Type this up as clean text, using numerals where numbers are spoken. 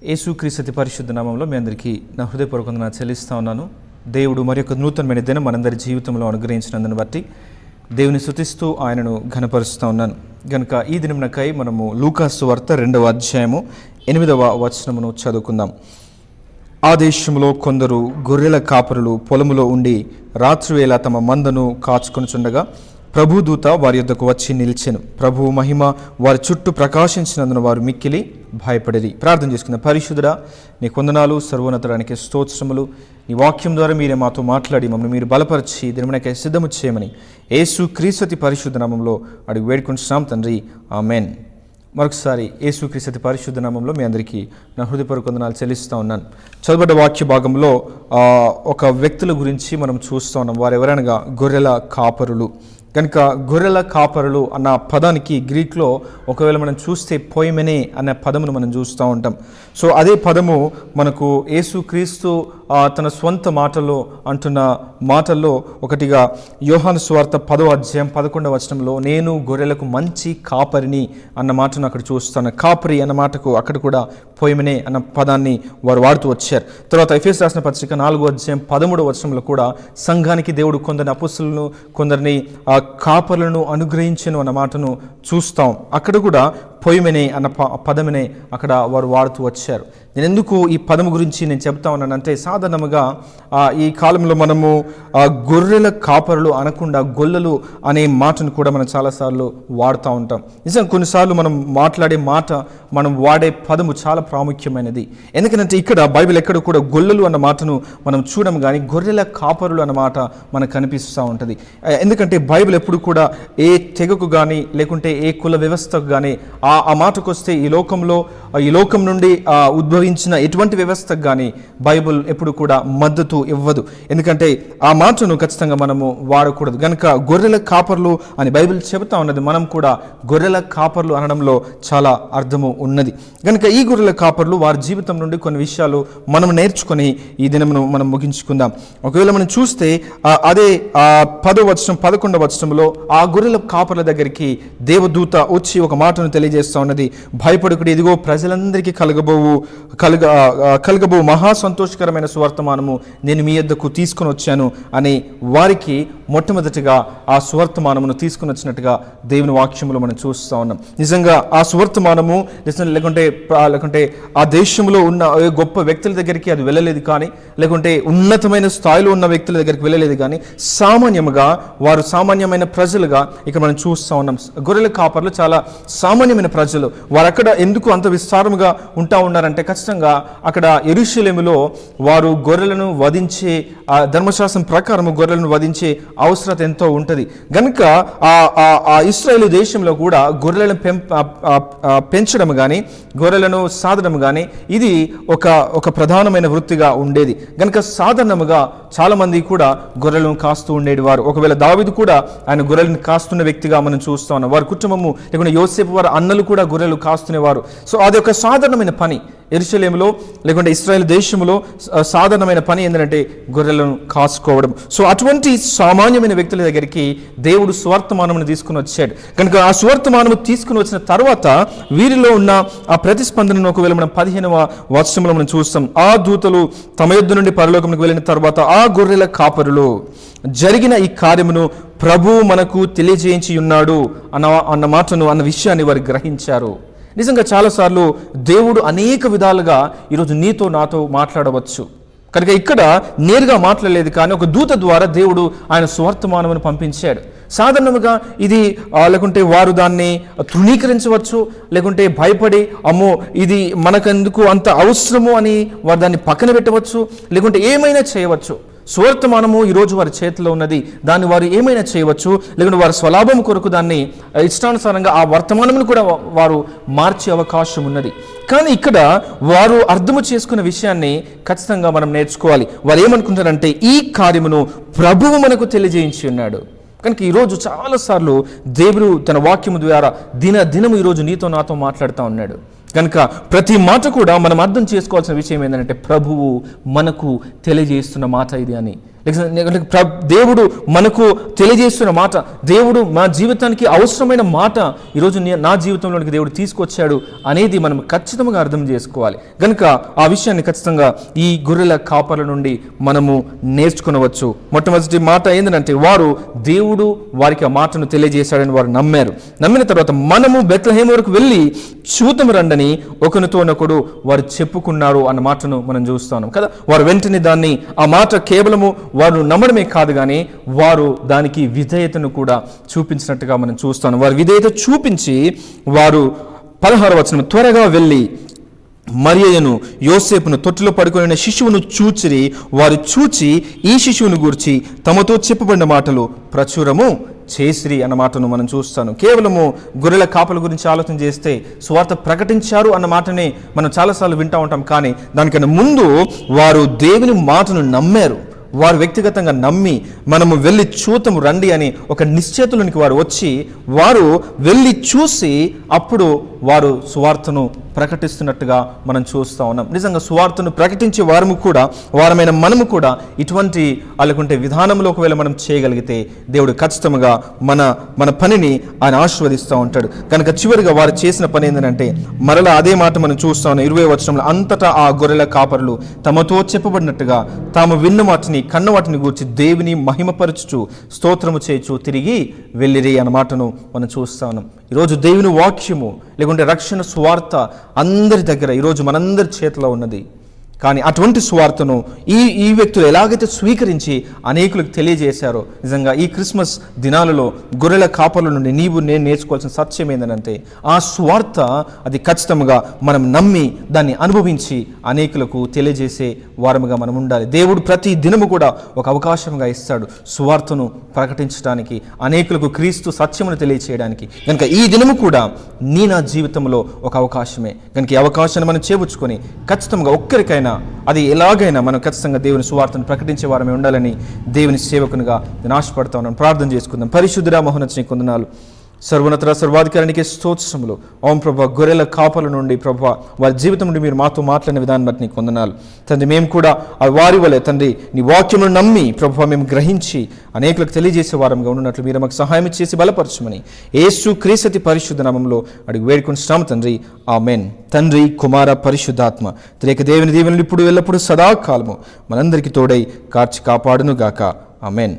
యేసుక్రీస్తు పరిశుద్ధ నామంలో మీ అందరికీ నా హృదయపూర్వక వందనాలు చెల్లిస్తూ ఉన్నాను. దేవుడు మరి యొక్క నూతనమైన దినం మనందరి జీవితంలో అనుగ్రహించినందుని బట్టి దేవుని స్తుతిస్తూ ఆయనను ఘనపరుస్తూ ఉన్నాను. కనుక ఈ దినమునకై మనము లూకాసు వార్త 2వ అధ్యాయము 8వ వచనమును చదువుకుందాం. ఆ దేశంలో కొందరు గొర్రెల కాపరులు పొలములో ఉండి రాత్రివేళ తమ మందను కాచుకొనుచుండగా ప్రభుదూత వారి యొద్దకు వచ్చి నిలిచెను. ప్రభువు మహిమ వారి చుట్టూ ప్రకాశించినందున వారు మిక్కిలి భయపడిరి. ప్రార్థన చేసుకున్న పరిశుద్ధుడా, నీ వందనాలు, సర్వోన్నతానికి స్తోత్రములు. నీ వాక్యం ద్వారా మీరే మాతో మాట్లాడి మమ్మల్ని మీరు బలపరిచి దినమునకై సిద్ధము చేయమని యేసుక్రీస్తు పరిశుద్ధ నామంలో అడిగి వేడుకుంటున్నాం తండ్రి, ఆమెన్. మరొకసారి యేసుక్రీస్తు పరిశుద్ధ నామంలో మీ అందరికీ నా హృదయపూర్వక వందనాలు చెల్లిస్తూ ఉన్నాను. చదవబడ్డ వాక్య భాగంలో ఒక వ్యక్తుల గురించి మనం చూస్తూ ఉన్నాం. వారు ఎవరనగా గొర్రెల కాపరులు. కనుక గొర్రెల కాపరులు అన్న పదానికి గ్రీక్లో ఒకవేళ మనం చూస్తే పొయిమెనే అనే పదమును మనం చూస్తూ ఉంటాం. సో అదే పదము మనకు యేసుక్రీస్తు తన స్వంత మాటల్లో అంటున్న మాటల్లో ఒకటిగా యోహాను సువార్త 10వ అధ్యాయం 11వ వచనంలో నేను గొర్రెలకు మంచి కాపరిని అన్న మాటను అక్కడ చూస్తాను. కాపరి అన్న మాటకు అక్కడ కూడా పొయిమెనే అన్న పదాన్ని వారు వాడుతూ వచ్చారు. తర్వాత ఎఫెసు రాసిన పత్రిక 4వ అధ్యాయం 13వ వచనంలో కూడా సంఘానికి దేవుడు కొందరిని అపోస్తలులను కొందరిని కాపరులను అనుగ్రహించను అన్న మాటను చూస్తాం. అక్కడ కూడా పొయిమెనే అన్న పదమనే అక్కడ వారు వాడుతూ వచ్చారు. నేను ఎందుకు ఈ పదము గురించి నేను చెప్తా ఉన్నానంటే, సాధారణంగా ఈ కాలంలో మనము గొర్రెల కాపరులు అనకుండా గొల్లలు అనే మాటను కూడా మనం చాలాసార్లు వాడుతూ ఉంటాం. నిజంగా కొన్నిసార్లు మనం మాట్లాడే మాట, మనం వాడే పదము చాలా ప్రాముఖ్యమైనది. ఎందుకంటే ఇక్కడ బైబిల్ ఎక్కడ కూడా గొల్లలు అన్న మాటను మనం చూడము, కానీ గొర్రెల కాపరులు అన్న మాట మనకు కనిపిస్తూ ఉంటుంది. ఎందుకంటే బైబిల్ ఎప్పుడు కూడా ఏ తెగకు కానీ లేకుంటే ఏ కుల వ్యవస్థకు కానీ ఆ మాటకు వస్తే ఈ లోకం నుండి ఉద్భవించిన ఎటువంటి వ్యవస్థకు కానీ బైబిల్ ఎప్పుడు కూడా మద్దతు ఇవ్వదు. ఎందుకంటే ఆ మాటను ఖచ్చితంగా మనము వాడకూడదు. కనుక గొర్రెల కాపర్లు అని బైబిల్ చెబుతా ఉన్నది. మనం కూడా గొర్రెల కాపర్లు అనడంలో చాలా అర్థము ఉన్నది. కనుక ఈ గొర్రెల కాపర్లు వారి జీవితం నుండి కొన్ని విషయాలు మనం నేర్చుకొని ఈ దినమును మనం ముగించుకుందాం. ఒకవేళ మనం చూస్తే అదే 10వ వచనం 11వ వచనంలో ఆ గొర్రెల కాపర్ల దగ్గరికి దేవదూత వచ్చి ఒక మాటను తెలియజేస్తూ ఉన్నది. భయపడుకుడి, ఇదిగో ప్రజలందరికీ కలగబో మహా సంతోషకరమైన సువర్తమానము నేను మీ యొద్దకు తీసుకుని వచ్చాను అని వారికి మొట్టమొదటిగా ఆ సువర్తమానమును తీసుకుని వచ్చినట్టుగా దేవుని వాక్యములో మనం చూస్తూ ఉన్నాం. నిజంగా ఆ సువర్తమానము లేకుంటే ఆ దేశంలో ఉన్న గొప్ప వ్యక్తుల దగ్గరికి అది వెళ్ళలేదు, కానీ లేకుంటే ఉన్నతమైన స్థాయిలో ఉన్న వ్యక్తుల దగ్గరికి వెళ్ళలేదు, కానీ సామాన్యముగా వారు సామాన్యమైన ప్రజలుగా ఇక్కడ మనం చూస్తూ ఉన్నాం. గొర్రెల కాపర్లు చాలా సామాన్యమైన ప్రజలు. వారు అక్కడ ఎందుకు అంత విస్తారముగా ఉంటా ఉన్నారంటే, ఖచ్చితంగా అక్కడ యెరూషలేములో వారు గొర్రెలను వధించే ధర్మశాస్త్రం ప్రకారం గొర్రెలను వధించే అవసరత ఎంతో ఉంటుంది. కనుక ఆ ఇశ్రాయేలు దేశంలో కూడా గొర్రెలను పెంచడం కానీ గొర్రెలను సాధడం కానీ ఇది ఒక ప్రధానమైన వృత్తిగా ఉండేది. కనుక సాధారణంగా చాలా మంది కూడా గొర్రెలను కాస్తూ ఉండేది వారు. ఒకవేళ దావీదు కూడా ఆయన గొర్రెలను కాస్తున్న వ్యక్తిగా మనం చూస్తూ ఉన్నాం. వారి కుటుంబము లేకుంటే యోసేపు వారి అన్నలు కూడా గొర్రెలు కాస్తునేవారు. సో అది ఒక సాధారణమైన పని. యెరూషలేములో లేకుంటే ఇశ్రాయేలు దేశంలో సాధారణమైన పని ఏంటంటే గొర్రెలను కాసుకోవడం. సో అటువంటి సామాన్యమైన వ్యక్తుల దగ్గరికి దేవుడు సువర్తమానమును తీసుకుని వచ్చాడు. కనుక ఆ సువర్తమానము తీసుకుని వచ్చిన తర్వాత వీరిలో ఉన్న ఆ ప్రతిస్పందనను ఒకవేళ మనం 15వ వచనంలో మనం చూస్తాం. ఆ దూతలు తమ యొద్ద నుండి పరలోకమునకు వెళ్ళిన తర్వాత ఆ గొర్రెల కాపరులు జరిగిన ఈ కార్యమును ప్రభువు మనకు తెలియజేయించి ఉన్నాడు అన్న మాటను అన్న విషయాన్ని వారు గ్రహించారు. నిజంగా చాలాసార్లు దేవుడు అనేక విధాలుగా ఈరోజు నీతో నాతో మాట్లాడవచ్చు. కనుక ఇక్కడ నేరుగా మాట్లాడలేదు, కానీ ఒక దూత ద్వారా దేవుడు ఆయన సువర్తమానమును పంపించాడు. సాధారణంగా ఇది లేకుంటే వారు దాన్ని తృణీకరించవచ్చు, లేకుంటే భయపడి అమ్మో ఇది మనకెందుకు అంత అవసరము అని వారు దాన్ని పక్కన పెట్టవచ్చు, లేకుంటే ఏమైనా చేయవచ్చు. సువర్తమానము ఈరోజు వారి చేతిలో ఉన్నది. దాన్ని వారు ఏమైనా చేయవచ్చు, లేకుంటే వారి స్వలాభం కొరకు దాన్ని ఇష్టానుసారంగా ఆ వర్తమానమును కూడా వారు మార్చే అవకాశం ఉన్నది. కానీ ఇక్కడ వారు అర్థము చేసుకున్న విషయాన్ని ఖచ్చితంగా మనం నేర్చుకోవాలి. వారు ఏమనుకుంటారంటే ఈ కార్యమును ప్రభువు మనకు తెలియజేయించి ఉన్నాడు. కనుక ఈరోజు చాలాసార్లు దేవుడు తన వాక్యము ద్వారా దినము ఈరోజు నీతో నాతో మాట్లాడుతూ ఉన్నాడు. కనుక ప్రతి మాట కూడా మనం అర్థం చేసుకోవాల్సిన విషయం ఏంటంటే ప్రభువు మనకు తెలియజేస్తున్న మాట ఇది అని. దేవుడు మనకు తెలియజేస్తున్న మాట, దేవుడు మా జీవితానికి అవసరమైన మాట ఈరోజు నా జీవితంలోనికి దేవుడు తీసుకొచ్చాడు అనేది మనం ఖచ్చితంగా అర్థం చేసుకోవాలి. కనుక ఆ విషయాన్ని ఖచ్చితంగా ఈ గొర్రెల కాపర్ల నుండి మనము నేర్చుకునవచ్చు. మొట్టమొదటి మాట ఏంటంటే, వారు దేవుడు వారికి ఆ మాటను తెలియజేశాడని వారు నమ్మారు. నమ్మిన తర్వాత మనము బెత్లెహేము వరకు వెళ్ళి చూద్దాము రండని ఒకరితోనొకడు వారు చెప్పుకున్నారు అన్న మాటను మనం చూస్తాం కదా. వారు వెంటనే దాన్ని, ఆ మాట కేవలము వారు నమ్మడమే కాదు కానీ వారు దానికి విధేయతను కూడా చూపించినట్టుగా మనం చూస్తాం. వారు విధేయత చూపించి వారు 16వ వచనం, త్వరగా వెళ్ళి మరియను యోసేపును తొట్టిలో పడుకుని శిశువును చూచిరి. వారు చూచి ఈ శిశువును గూర్చి తమతో చెప్పబడిన మాటలు ప్రచురము చేసిరి అన్న మాటను మనం చూస్తాను. కేవలము గొర్రెల కాపల గురించి ఆలోచన చేస్తే సువార్త ప్రకటించారు అన్న మాటనే మనం చాలాసార్లు వింటూ ఉంటాం. కానీ దానికన్నా ముందు వారు దేవుని మాటను నమ్మారు. వారు వ్యక్తిగతంగా నమ్మి మనము వెళ్ళి చూతము రండి అని ఒక నిశ్చయితలోనికి వారు వచ్చి వారు వెళ్ళి చూసి అప్పుడు వారు సువార్తను ప్రకటిస్తున్నట్టుగా మనం చూస్తూ ఉన్నాం. నిజంగా సువార్తను ప్రకటించే వారమైన మనము కూడా ఇటువంటి అలాగుంటే విధానంలో ఒకవేళ మనం చేయగలిగితే దేవుడు ఖచ్చితంగా మన పనిని ఆయన ఆశీర్వదిస్తూ ఉంటాడు. కనుక చివరిగా వారు చేసిన పని ఏంటంటే, మరలా అదే మాట మనం చూస్తా ఉన్నాం 20వ వచనంలో, అంతటా ఆ గొర్రెల కాపరులు తమతో చెప్పబడినట్టుగా తాము విన్న వాటిని కన్న వాటిని గూర్చి దేవుని మహిమపరచుచు స్తోత్రము చేయొచ్చు తిరిగి వెళ్ళిరి అన్న మాటను మనం చూస్తా ఉన్నాం. ఈరోజు దేవుని వాక్యము లేకుంటే రక్షణ సువార్త అందరి దగ్గర ఈరోజు మనందరి చేతిలో ఉన్నది. కానీ అటువంటి సువార్తను ఈ వ్యక్తులు ఎలాగైతే స్వీకరించి అనేకులకు తెలియజేశారో, నిజంగా ఈ క్రిస్మస్ దినాలలో గొర్రెల కాపర్ల నుండి నేను నేర్చుకోవాల్సిన సత్యం ఏంటంటే, ఆ సువార్త అది ఖచ్చితంగా మనం నమ్మి దాన్ని అనుభవించి అనేకులకు తెలియజేసే వారముగా మనం ఉండాలి. దేవుడు ప్రతి దినము కూడా ఒక అవకాశంగా ఇస్తాడు సువార్తను ప్రకటించడానికి, అనేకులకు క్రీస్తు సత్యమును తెలియచేయడానికి. కనుక ఈ దినము కూడా నా జీవితంలో ఒక అవకాశమే. కనుక ఈ అవకాశాన్ని మనం చేపుచ్చుకొని ఖచ్చితంగా ఒక్కరికైనా అది ఎలాగైనా మనం ఖచ్చితంగా దేవుని సువార్తను ప్రకటించే వారమే ఉండాలని దేవుని సేవకునిగా నేను ఆశపడతా ఉన్నాను. ప్రార్థన చేసుకుందాం. పరిశుద్ధుడా మహోన్నతుని కొందనాలు, సర్వోన్నత సర్వాధికారానికి స్తోత్రములు. ఓం ప్రభా, గొర్రెల కాపల నుండి ప్రభా వారి జీవితం నుండి మీరు మాతో మాట్లాడిన విధానం బట్టి నీకు వందనాలు తండ్రి. మేము కూడా వారి వలె తండ్రి నీ వాక్యమును నమ్మి ప్రభా మేము గ్రహించి అనేకులకు తెలియజేసే వారంగా ఉన్నట్లు మీరు మాకు సహాయం చేసి బలపరచమని యేసు క్రీస్తు పరిశుద్ధ నామములో అడిగి వేడుకొంచున్నాము తండ్రి. ఆమేన్. తండ్రి, కుమార, పరిశుద్ధాత్మ త్రియేక దేవుని దీవెనలు ఇప్పుడు ఎల్లప్పుడూ సదాకాలము మనందరికీ తోడై కాచి కాపాడును గాక. ఆమేన్.